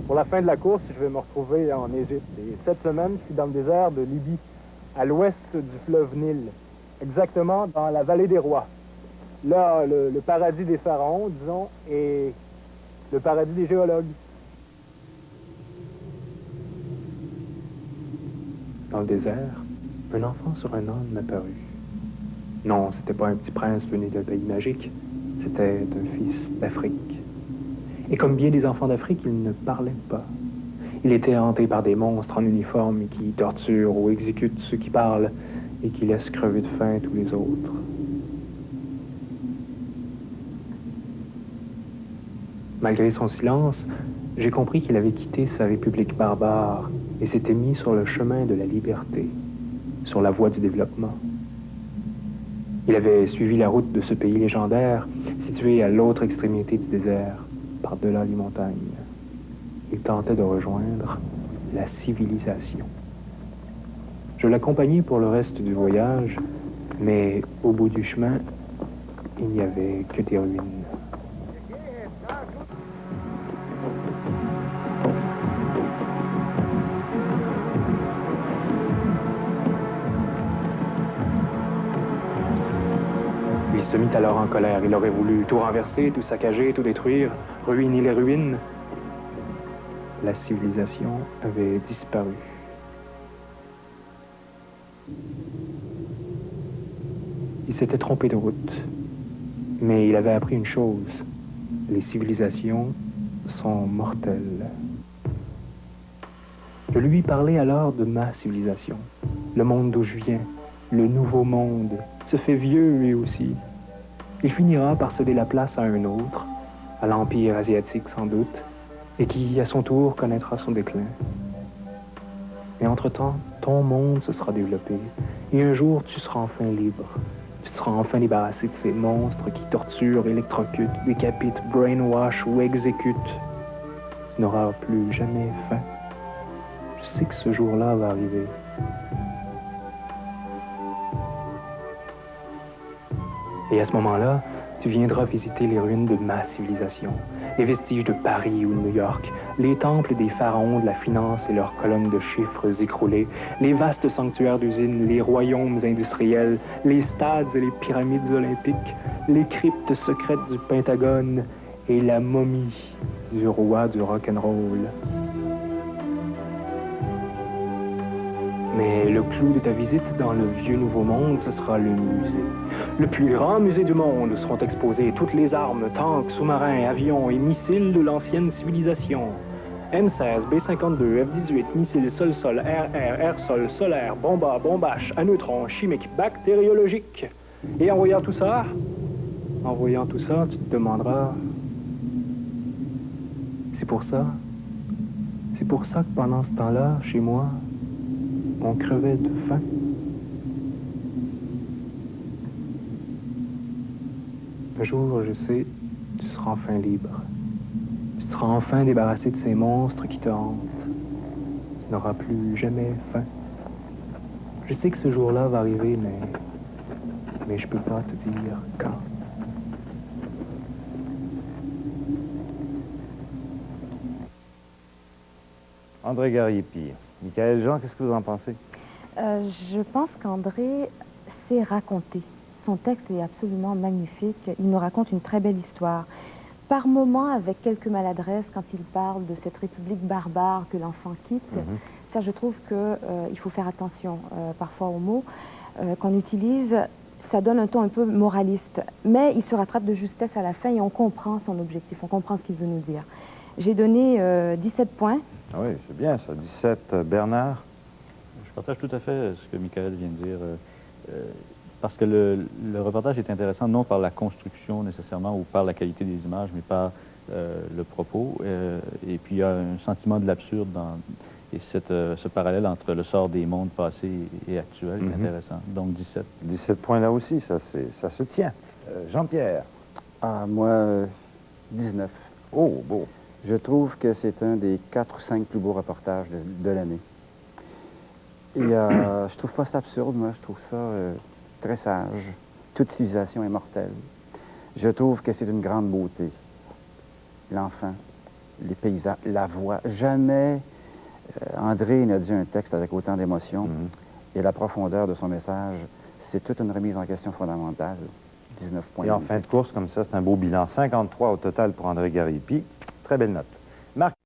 Pour la fin de la course, je vais me retrouver en Égypte. Et cette semaine, je suis dans le désert de Libye, à l'ouest du fleuve Nil, exactement dans la vallée des rois. Là, le paradis des pharaons, disons, et le paradis des géologues. Dans le désert, un enfant sur un âne m'apparut. Non, c'était pas un petit prince venu d'un pays magique, c'était un fils d'Afrique. Et comme bien des enfants d'Afrique, il ne parlait pas. Il était hanté par des monstres en uniforme qui torturent ou exécutent ceux qui parlent et qui laissent crever de faim tous les autres. Malgré son silence, j'ai compris qu'il avait quitté sa république barbare et s'était mis sur le chemin de la liberté, sur la voie du développement. Il avait suivi la route de ce pays légendaire, situé à l'autre extrémité du désert, par-delà les montagnes. Il tentait de rejoindre la civilisation. Je l'accompagnai pour le reste du voyage, mais au bout du chemin, il n'y avait que des ruines. Il se mit alors en colère. Il aurait voulu tout renverser, tout saccager, tout détruire, ruiner les ruines. La civilisation avait disparu. Il s'était trompé de route, mais il avait appris une chose. Les civilisations sont mortelles. Je lui parlais alors de ma civilisation, le monde d'où je viens, le nouveau monde, se fait vieux lui aussi. Il finira par céder la place à un autre, à l'Empire asiatique sans doute, et qui, à son tour, connaîtra son déclin. Mais entre-temps, ton monde se sera développé, et un jour, tu seras enfin libre. Tu seras enfin débarrassé de ces monstres qui torturent, électrocutent, décapitent, brainwash ou exécutent. Tu n'auras plus jamais faim. Je sais que ce jour-là va arriver. Et à ce moment-là, tu viendras visiter les ruines de ma civilisation, les vestiges de Paris ou de New York, les temples des pharaons de la finance et leurs colonnes de chiffres écroulées, les vastes sanctuaires d'usines, les royaumes industriels, les stades et les pyramides olympiques, les cryptes secrètes du Pentagone et la momie du roi du rock'n'roll. Mais le clou de ta visite dans le vieux nouveau monde, ce sera le musée. Le plus grand musée du monde où seront exposées toutes les armes, tanks, sous-marins, avions et missiles de l'ancienne civilisation. M16, B-52, F-18, missiles sol-sol, air-air, air-sol, solaire, bomba, bombache, à neutrons, chimiques, bactériologiques. Et en voyant tout ça, tu te demanderas... C'est pour ça que pendant ce temps-là, chez moi, on crevait de faim. Un jour, je sais, tu seras enfin libre. Tu seras enfin débarrassé de ces monstres qui te hantent. Tu n'auras plus jamais faim. Je sais que ce jour-là va arriver, mais je peux pas te dire quand. André Gariepi. Michael Jean, qu'est-ce que vous en pensez? Je pense qu'André sait raconter. Son texte est absolument magnifique. Il nous raconte une très belle histoire. Par moments, avec quelques maladresses, quand il parle de cette république barbare que l'enfant quitte, ça, je trouve qu'il faut faire attention parfois aux mots qu'on utilise. Ça donne un ton un peu moraliste, mais il se rattrape de justesse à la fin et on comprend son objectif, on comprend ce qu'il veut nous dire. J'ai donné 17 points. Ah oui, c'est bien ça. 17, Bernard? Je partage tout à fait ce que Michael vient de dire, parce que le reportage est intéressant non par la construction nécessairement ou par la qualité des images, mais par le propos. Et puis il y a un sentiment de l'absurde et ce parallèle entre le sort des mondes passés et actuels est intéressant. Donc 17. 17 points là aussi, ça se tient. Jean-Pierre? Ah, moi, 19. Oh, beau. Je trouve que c'est un des 4 ou 5 plus beaux reportages de l'année. Et je trouve pas ça absurde, moi, je trouve ça très sage. Toute civilisation est mortelle. Je trouve que c'est d'une grande beauté. L'enfant, les paysages, la voix. Jamais André n'a dit un texte avec autant d'émotion. Et la profondeur de son message, c'est toute une remise en question fondamentale. 19 points. Et en fin de course, comme ça, c'est un beau bilan. 53 au total pour André Gariépy. Très belle note. Marc